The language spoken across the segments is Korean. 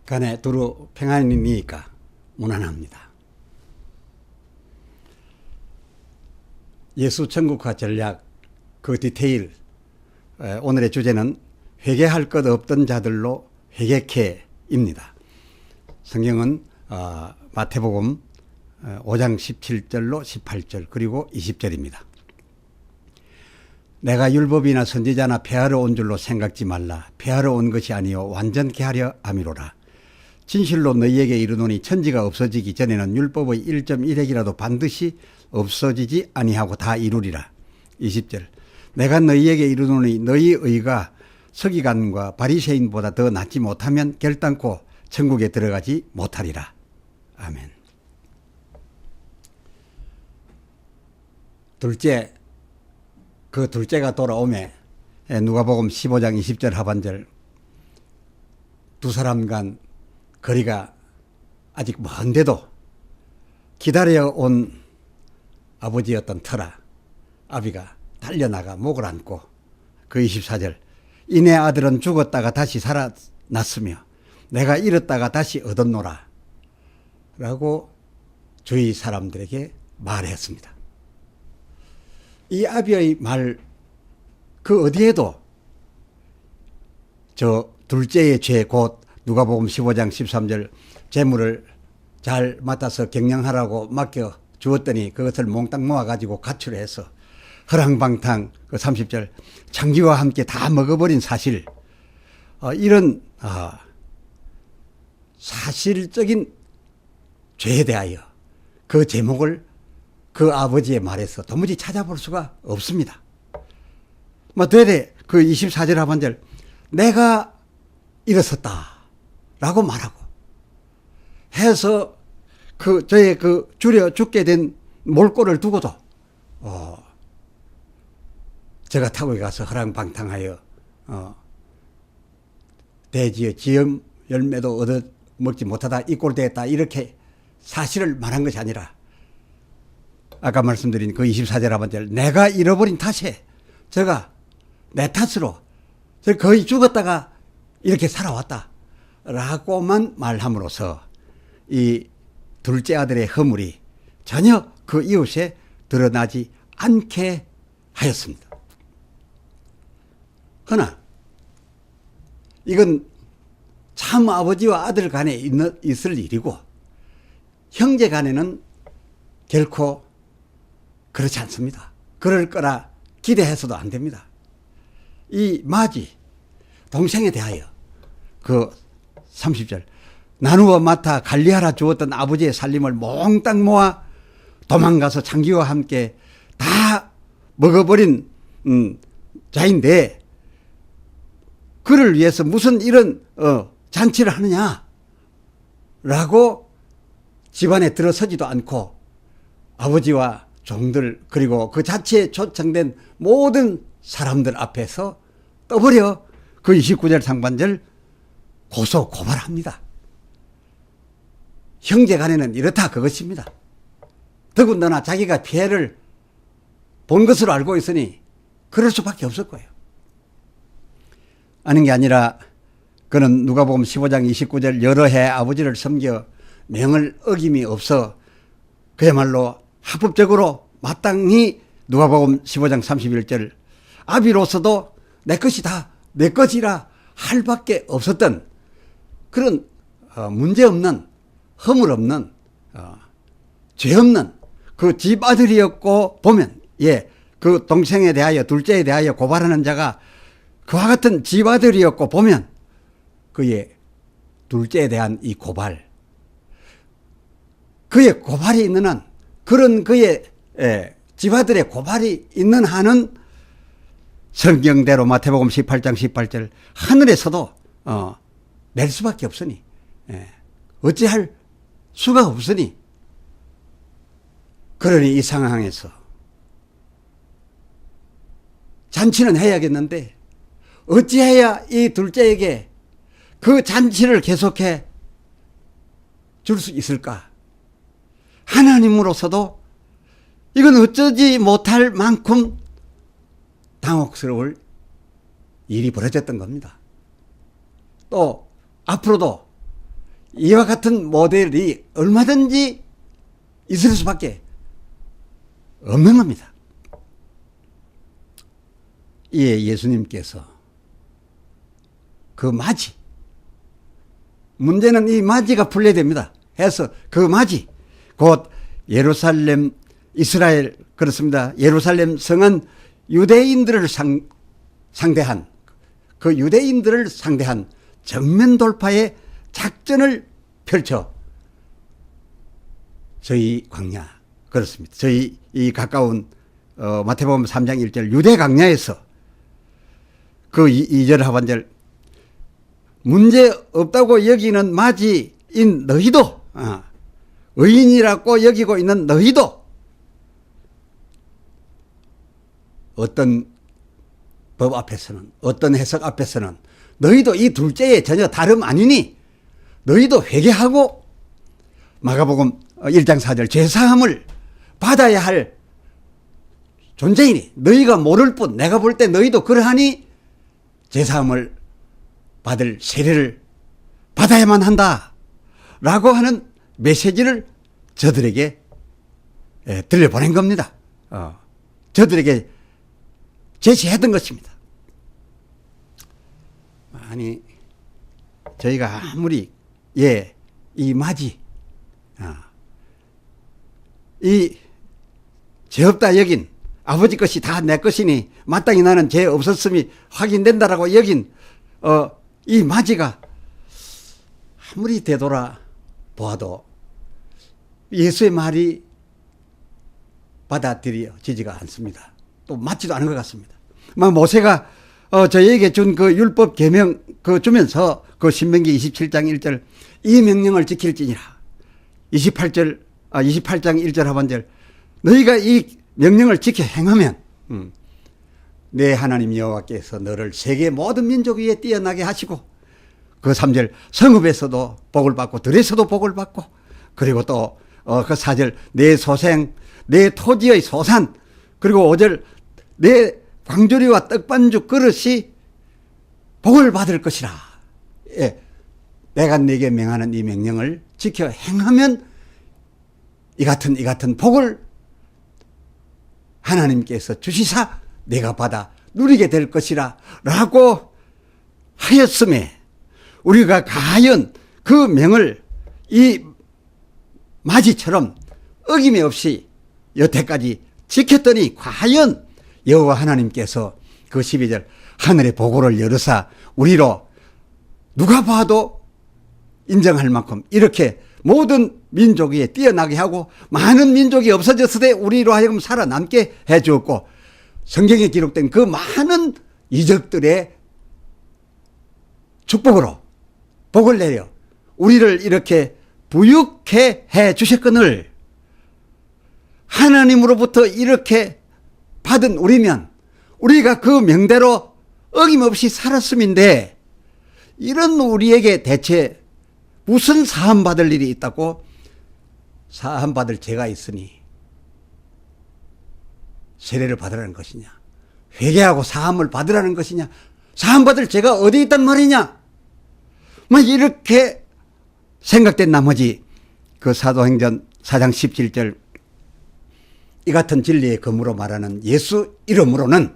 간에 두루 평안이니까 무난합니다. 예수 천국화 전략 그 디테일, 오늘의 주제는 회개할 것 없던 자들로 회개케입니다. 성경은 마태복음 5장 17절로 18절 그리고 20절입니다. 내가 율법이나 선지자나 폐하러 온 줄로 생각지 말라. 폐하러 온 것이 아니요 완전케 하려 함이로라. 진실로 너희에게 이르노니 천지가 없어지기 전에는 율법의 1.1획이라도 반드시 없어지지 아니하고 다 이루리라. 20절 내가 너희에게 이르노니 너희 의가 서기관과 바리새인보다 더 낫지 못하면 결단코 천국에 들어가지 못하리라. 아멘. 둘째가 돌아오매 누가복음 15장 20절 하반절 두 사람 간 거리가 아직 먼데도 기다려온 아버지였던 터라 아비가 달려나가 목을 안고 그 24절 이내 아들은 죽었다가 다시 살아났으며 내가 잃었다가 다시 얻었노라 라고 주위 사람들에게 말했습니다. 이 아비의 말 그 어디에도 저 둘째의 죄 곧 누가복음 15장 13절 재물을 잘 맡아서 경영하라고 맡겨 주었더니 그것을 몽땅 모아가지고 가출해서 허랑방탕 그 30절 창기와 함께 다 먹어버린 사실 이런 사실적인 죄에 대하여 그 제목을 그 아버지의 말에서 도무지 찾아볼 수가 없습니다. 되레 그 24절 하반절 내가 일어섰다 라고 말하고 해서 저의 줄여 죽게 된 몰골을 두고도 제가 타국에 가서 허랑방탕하여 대지의 지음 열매도 얻어 먹지 못하다 이 꼴 되었다 이렇게 사실을 말한 것이 아니라 아까 말씀드린 그 24절 하반절 내가 잃어버린 탓에 제가 내 탓으로 제가 거의 죽었다가 이렇게 살아왔다 라고만 말함으로써 이 둘째 아들의 허물이 전혀 그 이웃에 드러나지 않게 하였습니다. 그러나 이건 참 아버지와 아들 간에 있을 일이고 형제 간에는 결코 그렇지 않습니다. 그럴 거라 기대해서도 안 됩니다. 이 마지 동생에 대하여 그 30절 나누어 맡아 관리하라 주었던 아버지의 살림을 몽땅 모아 도망가서 창기와 함께 다 먹어버린 자인데 그를 위해서 무슨 이런 잔치를 하느냐라고 집안에 들어서지도 않고 아버지와 종들 그리고 그 자체에 초청된 모든 사람들 앞에서 떠버려 그 29절 상반절 고소 고발합니다. 형제 간에는 이렇다 그것입니다. 더군다나 자기가 피해를 본 것으로 알고 있으니 그럴 수밖에 없을 거예요. 아닌 게 아니라 그는 누가복음 15장 29절 여러 해 아버지를 섬겨 명을 어김이 없어 그야말로 합법적으로 마땅히 누가복음 15장 31절 아비로서도 내 것이 다 내 것이라 할 밖에 없었던 그런 문제없는 허물 없는 죄 없는 그 집 아들이었고 보면 그 동생에 대하여 둘째에 대하여 고발하는 자가 그와 같은 집 아들이었고 보면 그의 둘째에 대한 이 고발 그의 고발이 있는 한 그런 그의 집아들의 고발이 있는 한은 성경대로 마태복음 18장 18절 하늘에서도 낼 수밖에 없으니 어찌할 수가 없으니 그러니 이 상황에서 잔치는 해야겠는데 어찌해야 이 둘째에게 그 잔치를 계속해 줄 수 있을까? 하나님으로서도 이건 어쩌지 못할 만큼 당혹스러울 일이 벌어졌던 겁니다. 또 앞으로도 이와 같은 모델이 얼마든지 있을 수밖에 없는 겁니다. 이에 예수님께서 그 맞이, 문제는 이 맞이가 풀려야 됩니다. 해서 그 맞이, 곧 예루살렘, 이스라엘, 그렇습니다. 예루살렘 성은 유대인들을 상대한, 그 유대인들을 상대한 정면 돌파의 작전을 펼쳐 저희 광야, 그렇습니다. 저희 이 가까운 마태복음 3장 1절 유대 광야에서 그 2절 하반절, 문제 없다고 여기는 마지인 너희도, 의인이라고 여기고 있는 너희도 어떤 법 앞에서는, 어떤 해석 앞에서는 너희도 이 둘째에 전혀 다름 아니니 너희도 회개하고 마가복음 1장 4절 죄사함을 받아야 할 존재이니 너희가 모를 뿐 내가 볼 때 너희도 그러하니 죄사함을 받을 세례를 받아야만 한다 라고 하는 메시지를 저들에게 들려보낸 겁니다. 저들에게 제시했던 것입니다. 아니, 저희가 아무리 이 맞이, 이 죄 없다 여긴 아버지 것이 다 내 것이니 마땅히 나는 죄 없었음이 확인된다라고 여긴 이 맞이가 아무리 되돌아 보아도 예수의 말이 받아들여지지가 않습니다. 또 맞지도 않은 것 같습니다. 모세가 저희에게 준 그 율법 계명 주면서 그 신명기 27장 1절 이 명령을 지킬지니라 28장 1절 하반절 너희가 이 명령을 지켜 행하면 내 하나님 여호와께서 너를 세계 모든 민족 위에 뛰어나게 하시고 그 3절 성읍에서도 복을 받고 들에서도 복을 받고 그리고 또 그 4절 내 소생 내 토지의 소산 그리고 5절 내 광조리와 떡반죽 그릇이 복을 받을 것이라. 내가 네게 명하는 이 명령을 지켜 행하면 이 같은 복을 하나님께서 주시사 내가 받아 누리게 될 것이라 라고 하였음에 우리가 과연 그 명을 이 맞이처럼 어김이 없이 여태까지 지켰더니 과연 여호와 하나님께서 그 12절 하늘의 보고를 열으사 우리로 누가 봐도 인정할 만큼 이렇게 모든 민족 위에 뛰어나게 하고 많은 민족이 없어졌을 때 우리로 하여금 살아남게 해 주었고 성경에 기록된 그 많은 이적들의 축복으로 복을 내려 우리를 이렇게 부유케 해 주셨거늘 하나님으로부터 이렇게 받은 우리면 우리가 그 명대로 어김없이 살았음인데 이런 우리에게 대체 무슨 사함받을 일이 있다고 사함받을 죄가 있으니 세례를 받으라는 것이냐 회개하고 사함을 받으라는 것이냐 사함받을 죄가 어디 있단 말이냐 이렇게 생각된 나머지 그 사도행전 4장 17절 이 같은 진리의 검으로 말하는 예수 이름으로는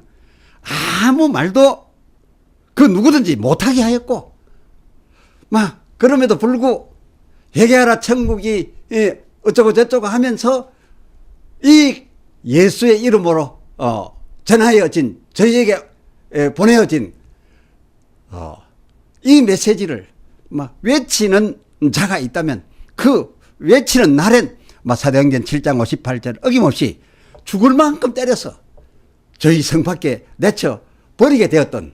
아무 말도 그 누구든지 못하게 하였고 그럼에도 불구하고 회개하라 천국이 어쩌고 저쩌고 하면서 이 예수의 이름으로 전하여진 저희에게 보내어진 이 메시지를 외치는 자가 있다면 그 외치는 날엔 사도행전 7장 58절 어김없이 죽을 만큼 때려서 저희 성 밖에 내쳐 버리게 되었던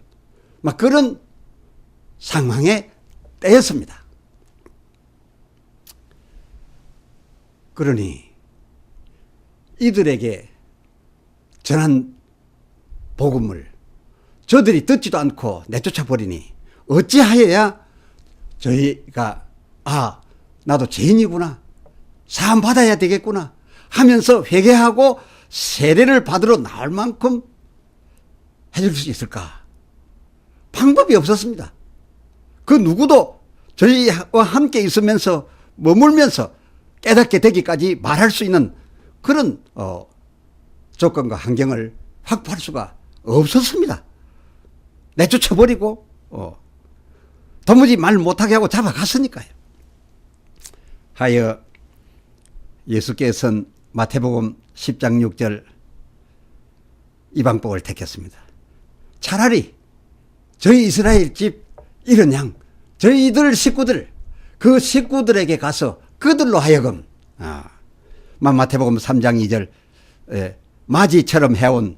그런 상황에 때였습니다. 그러니 이들에게 전한 복음을 저들이 듣지도 않고 내쫓아 버리니 어찌하여야 저희가 나도 죄인이구나 사함 받아야 되겠구나 하면서 회개하고 세례를 받으러 나올 만큼 해줄 수 있을까? 방법이 없었습니다. 그 누구도 저희와 함께 있으면서 머물면서 깨닫게 되기까지 말할 수 있는 그런 조건과 환경을 확보할 수가 없었습니다. 내쫓아버리고 도무지 말 못하게 하고 잡아갔으니까요. 하여 예수께서는 마태복음 10장 6절 이방법을 택했습니다. 차라리 저희 이스라엘 집 이런 양, 저희들 식구들, 그 식구들에게 가서 그들로 하여금 마태복음 3장 2절 마지처럼 해온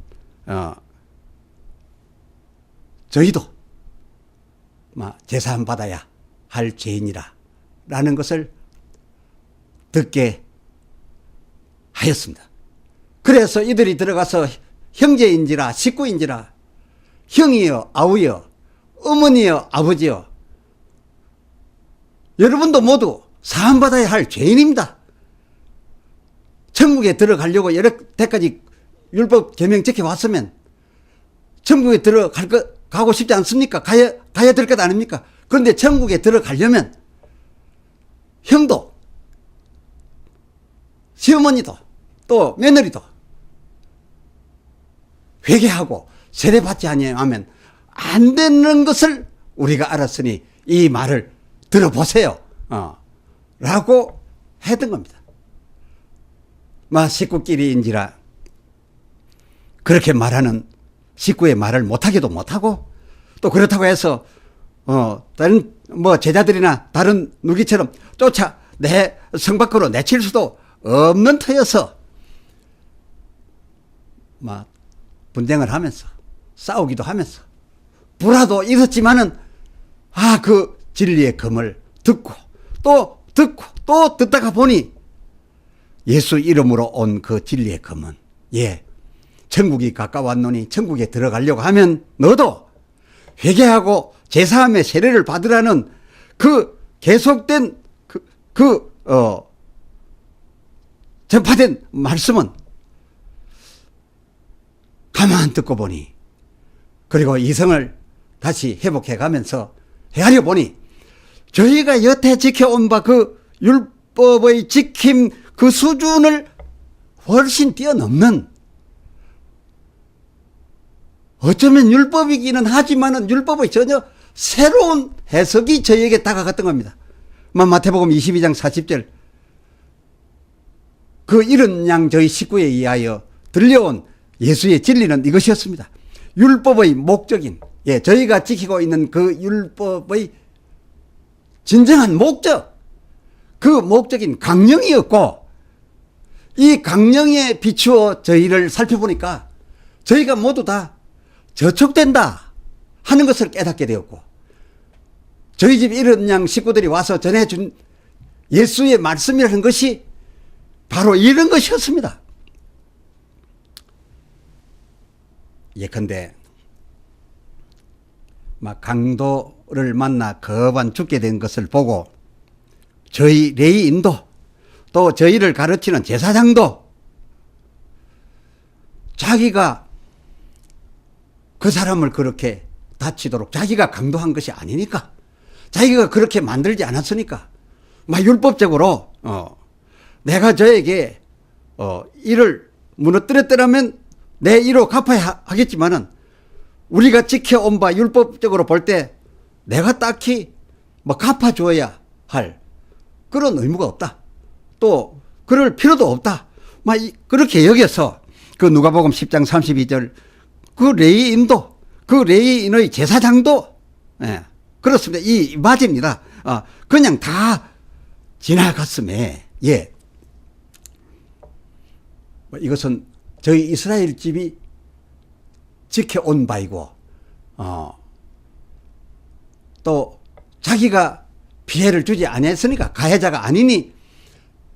저희도 제사함 받아야 할 죄인이라 라는 것을 듣게 하였습니다. 그래서 이들이 들어가서 형제인지라 식구인지라 형이여 아우여 어머니여 아버지여 여러분도 모두 사함받아야 할 죄인입니다. 천국에 들어가려고 여러 때까지 율법 계명 지켜왔으면 천국에 가고 싶지 않습니까? 가야 될 것 아닙니까? 그런데 천국에 들어가려면 형도 시어머니도 또 며느리도 회개하고 세례받지 아니하면 안 되는 것을 우리가 알았으니 이 말을 들어보세요. 라고 했던 겁니다. 식구끼리인지라 그렇게 말하는 식구의 말을 못하기도 못하고 또 그렇다고 해서 다른 제자들이나 다른 누기처럼 쫓아 내 성 밖으로 내칠 수도 없는 터여서 분쟁을 하면서 싸우기도 하면서 불화도 있었지만은 그 진리의 검을 듣고 또 듣다가 보니 예수 이름으로 온 그 진리의 검은 천국이 가까웠노니 천국에 들어가려고 하면 너도 회개하고 제사함의 세례를 받으라는 그 계속된 전파된 말씀은 가만 듣고 보니 그리고 이성을 다시 회복해 가면서 헤아려 보니 저희가 여태 지켜온 바 그 율법의 지킴 그 수준을 훨씬 뛰어넘는 어쩌면 율법이기는 하지만은 율법의 전혀 새로운 해석이 저희에게 다가갔던 겁니다. 마태복음 22장 40절 그 이런 양 저희 식구에 의하여 들려온 예수의 진리는 이것이었습니다. 율법의 목적인 저희가 지키고 있는 그 율법의 진정한 목적 그 목적인 강령이었고 이 강령에 비추어 저희를 살펴보니까 저희가 모두 다 저촉된다 하는 것을 깨닫게 되었고 저희 집 이런 양 식구들이 와서 전해준 예수의 말씀이라는 것이 바로 이런 것이었습니다. 예컨대 강도를 만나 거반 죽게 된 것을 보고 저희 레위인도 또 저희를 가르치는 제사장도 자기가 그 사람을 그렇게 다치도록 자기가 강도한 것이 아니니까 자기가 그렇게 만들지 않았으니까 율법적으로 내가 저에게 이를 무너뜨렸더라면 내 이로 갚아야 하겠지만은 우리가 지켜온 바 율법적으로 볼 때 내가 딱히 갚아줘야 할 그런 의무가 없다. 또 그럴 필요도 없다. 그렇게 여겨서 그 누가복음 10장 32절 그 레위인도 그 레위인의 제사장도 그렇습니다. 이 맞입니다. 그냥 다 지나갔음에 이것은 저희 이스라엘 집이 지켜온 바이고 또 자기가 피해를 주지 아니했으니까 가해자가 아니니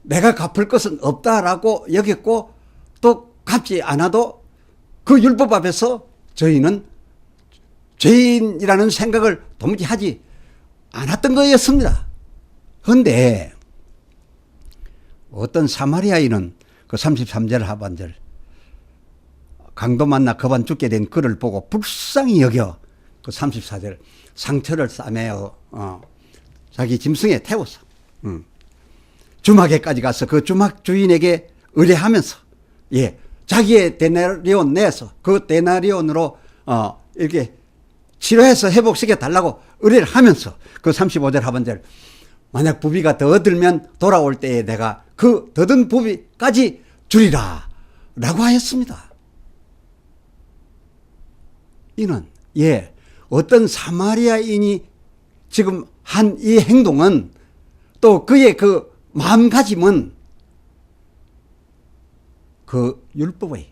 내가 갚을 것은 없다라고 여겼고 또 갚지 않아도 그 율법 앞에서 저희는 죄인이라는 생각을 도무지 하지 않았던 거였습니다. 그런데 어떤 사마리아인은 그 33절 하반절 강도 만나 거반 죽게 된 그를 보고 불쌍히 여겨 그 34절 상처를 싸매어 자기 짐승에 태워서 주막에까지 가서 그 주막 주인에게 의뢰하면서 자기의 데나리온 내서 그 데나리온으로 이렇게 치료해서 회복시켜 달라고 의뢰를 하면서 그 35절 하반절 만약 부비가 더 들면 돌아올 때에 내가 그 더든 부비까지 주리라 라고 하였습니다. 이는 어떤 사마리아인이 지금 한 이 행동은 또 그의 그 마음가짐은 그 율법의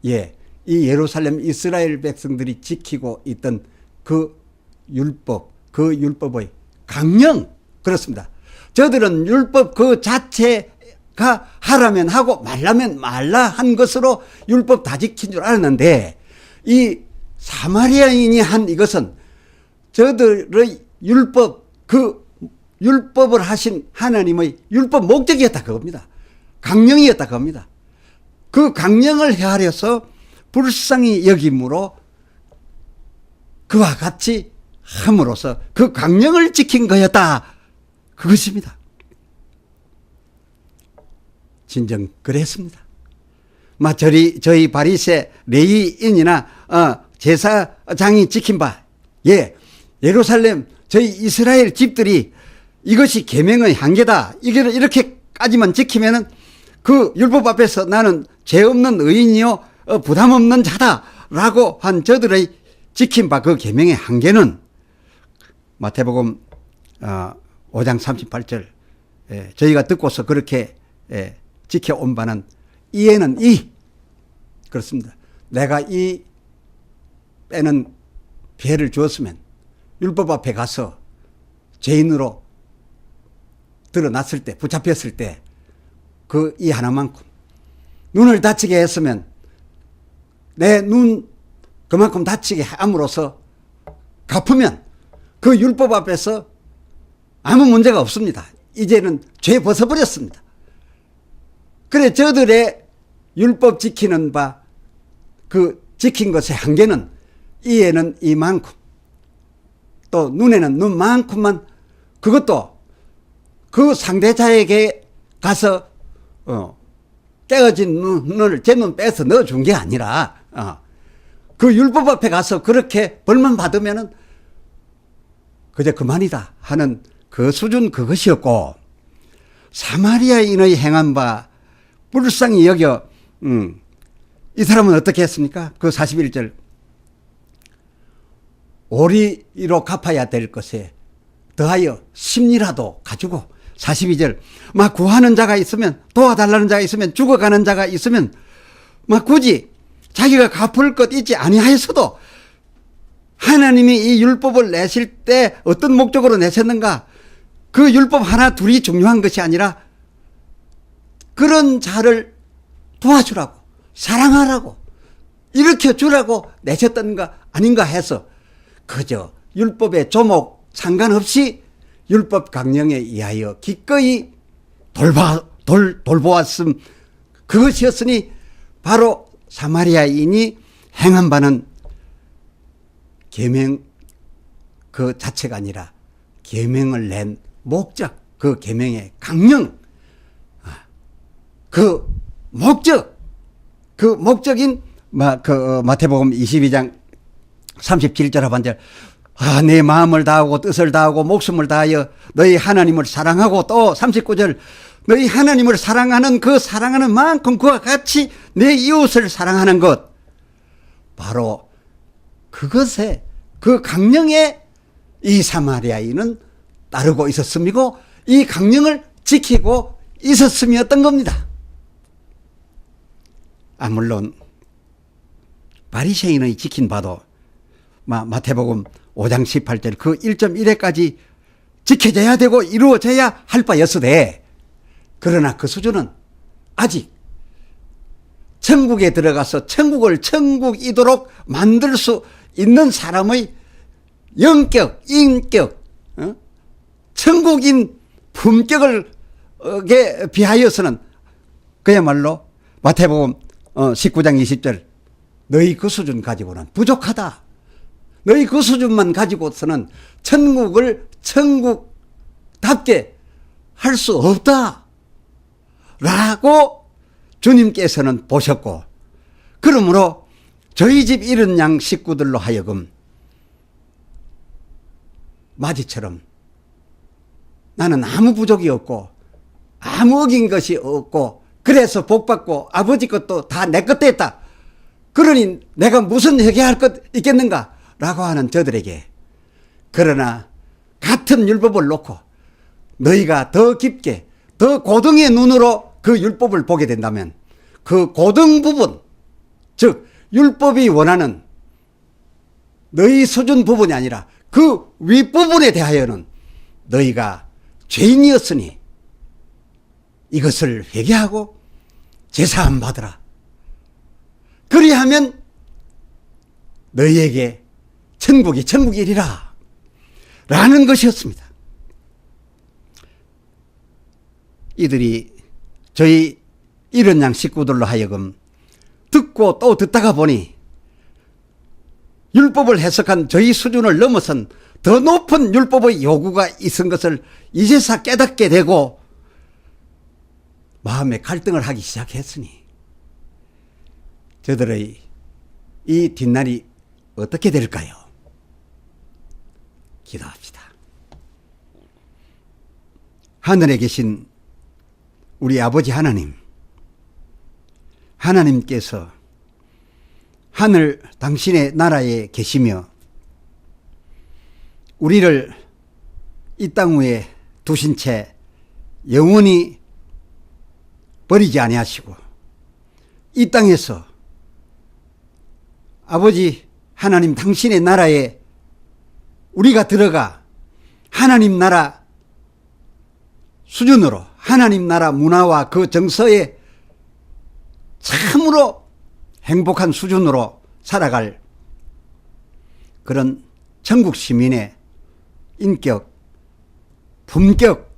이 예루살렘 이스라엘 백성들이 지키고 있던 그 율법의 강령 그렇습니다. 저들은 율법 그 자체가 하라면 하고 말라면 말라 한 것으로 율법 다 지킨 줄 알았는데 이 사마리아인이 한 이것은 저들의 그 율법을 하신 하나님의 율법 목적이었다 그겁니다. 강령이었다 그겁니다. 그 강령을 헤아려서 불쌍히 여김으로 그와 같이 함으로써 그 강령을 지킨 거였다 그것입니다. 진정 그랬습니다. 저희 바리새 레위인이나 제사장이 지킨 바 예루살렘 저희 이스라엘 집들이 이것이 계명의 한계다 이렇게까지만 지키면은 그 율법 앞에서 나는 죄 없는 의인이요 부담 없는 자다라고 한 저들의 지킨 바 그 계명의 한계는 마태복음 5장 38절 저희가 듣고서 그렇게 지켜온 바는 이에는 그렇습니다. 내가 이 빼는 피해를 주었으면 율법 앞에 가서 죄인으로 드러났을 때 붙잡혔을 때 그 이 하나만큼 눈을 다치게 했으면 내 눈 그만큼 다치게 함으로써 갚으면 그 율법 앞에서 아무 문제가 없습니다. 이제는 죄 벗어버렸습니다. 그래 저들의 율법 지키는 바 그 지킨 것의 한계는 이에는 이만큼 또 눈에는 눈만큼만 그것도 그 상대자에게 가서 깨어진 눈을 제 눈 빼서 넣어준 게 아니라 그 율법 앞에 가서 그렇게 벌만 받으면은 그저 그만이다 하는 그 수준 그것이었고 사마리아인의 행한 바 불쌍히 여겨 이 사람은 어떻게 했습니까? 그 41절 오리로 갚아야 될 것에 더하여 10리라도 가지고 42절 막 구하는 자가 있으면 도와달라는 자가 있으면 죽어가는 자가 있으면 막 굳이 자기가 갚을 것 있지 아니하였어도 하나님이 이 율법을 내실 때 어떤 목적으로 내셨는가 그 율법 하나 둘이 중요한 것이 아니라 그런 자를 도와주라고 사랑하라고 일으켜주라고 내셨던가 아닌가 해서 그저 율법의 조목 상관없이 율법 강령에 의하여 기꺼이 돌보았음 그것이었으니 바로 사마리아인이 행한 바는 계명 그 자체가 아니라 계명을 낸 목적 그 계명의 강령 그 목적인 마태복음 22장 37절 하반절 내 마음을 다하고 뜻을 다하고 목숨을 다하여 너희 하나님을 사랑하고 또 39절 너희 하나님을 사랑하는 그 사랑하는 만큼 그와 같이 내 이웃을 사랑하는 것 바로 그것에 그 강령에 이 사마리아인은 따르고 있었음이고 이 강령을 지키고 있었음이었던 겁니다. 물론 바리새인의 지킨 바도 마태복음 5장 18절 그 1.1회까지 지켜져야 되고 이루어져야 할 바였으되 그러나 그 수준은 아직 천국에 들어가서 천국을 천국이도록 만들 수 있는 사람의 영격, 인격, 천국인 품격에 비하여서는 그야말로 마태복음 19장 20절 너희 그 수준 가지고는 부족하다. 너희 그 수준만 가지고서는 천국을 천국 답게 할 수 없다 라고 주님께서는 보셨고, 그러므로 저희 집 이런 양 식구들로 하여금 마지처럼 나는 아무 부족이 없고 아무 어긴 것이 없고 그래서 복받고 아버지 것도 다 내 것 됐다, 그러니 내가 무슨 회개할 것 있겠는가 라고 하는 저들에게, 그러나 같은 율법을 놓고 너희가 더 깊게 더 고등의 눈으로 그 율법을 보게 된다면 그 고등 부분, 즉 율법이 원하는 너희 수준 부분이 아니라 그 윗부분에 대하여는 너희가 죄인이었으니 이것을 회개하고 제사함 받으라. 그리하면 너희에게 천국이 천국이리라 라는 것이었습니다. 이들이 저희 이런 양 식구들로 하여금 듣고 또 듣다가 보니 율법을 해석한 저희 수준을 넘어선 더 높은 율법의 요구가 있은 것을 이제서 깨닫게 되고 마음에 갈등을 하기 시작했으니 저들의 이 뒷날이 어떻게 될까요? 기도합시다. 하늘에 계신 우리 아버지 하나님, 하나님께서 하늘 당신의 나라에 계시며 우리를 이 땅 위에 두신 채 영원히 버리지 아니하시고 이 땅에서 아버지 하나님 당신의 나라에 우리가 들어가 하나님 나라 수준으로 하나님 나라 문화와 그 정서에 참으로 행복한 수준으로 살아갈 그런 천국 시민의 인격, 품격,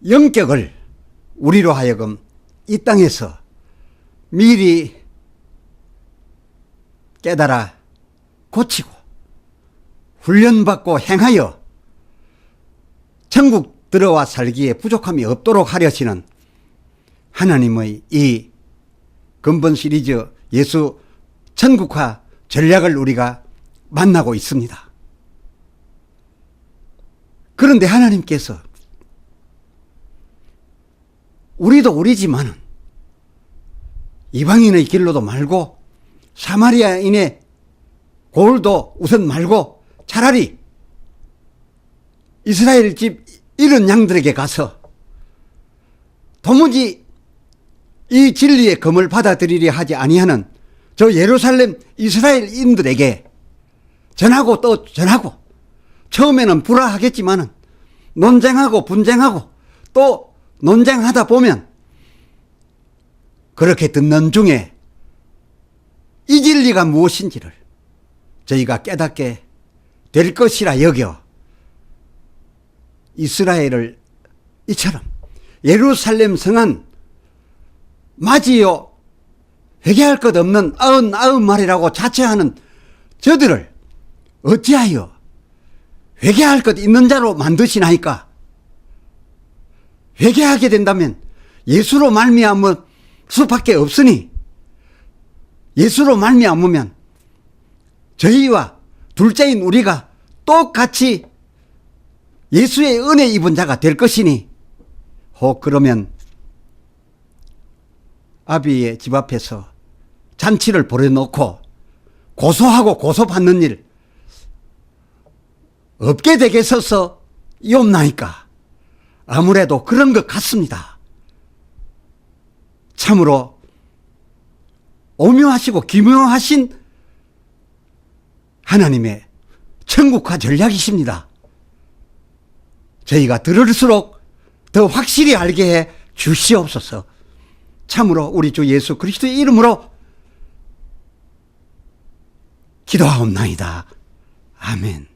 영격을 우리로 하여금 이 땅에서 미리 깨달아 고치고 훈련받고 행하여 천국 들어와 살기에 부족함이 없도록 하려시는 하나님의 이 근본 시리즈 예수 천국화 전략을 우리가 만나고 있습니다. 그런데 하나님께서 우리도 우리지만은 이방인의 길로도 말고 사마리아인의 골도 우선 말고 차라리 이스라엘 집 이런 양들에게 가서 도무지 이 진리의 검을 받아들이려 하지 아니하는 저 예루살렘 이스라엘인들에게 전하고 또 전하고, 처음에는 불화하겠지만은 논쟁하고 분쟁하고 또 논쟁하다 보면 그렇게 듣는 중에 이 진리가 무엇인지를 저희가 깨닫게 될 것이라 여겨 이스라엘을 이처럼 예루살렘 성안 맞이요 회개할 것 없는 99마리라고 자처하는 저들을 어찌하여 회개할 것 있는 자로 만드시나이까? 회개하게 된다면 예수로 말미암을 수밖에 없으니 예수로 말미암으면 저희와 둘째인 우리가 똑같이 예수의 은혜 입은 자가 될 것이니, 혹 그러면 아비의 집 앞에서 잔치를 벌여놓고 고소하고 고소받는 일 없게 되겠어서 이옵나이까? 아무래도 그런 것 같습니다. 참으로 오묘하시고 기묘하신 하나님의 천국화 전략이십니다. 저희가 들을수록 더 확실히 알게 해 주시옵소서. 참으로 우리 주 예수 그리스도의 이름으로 기도하옵나이다. 아멘.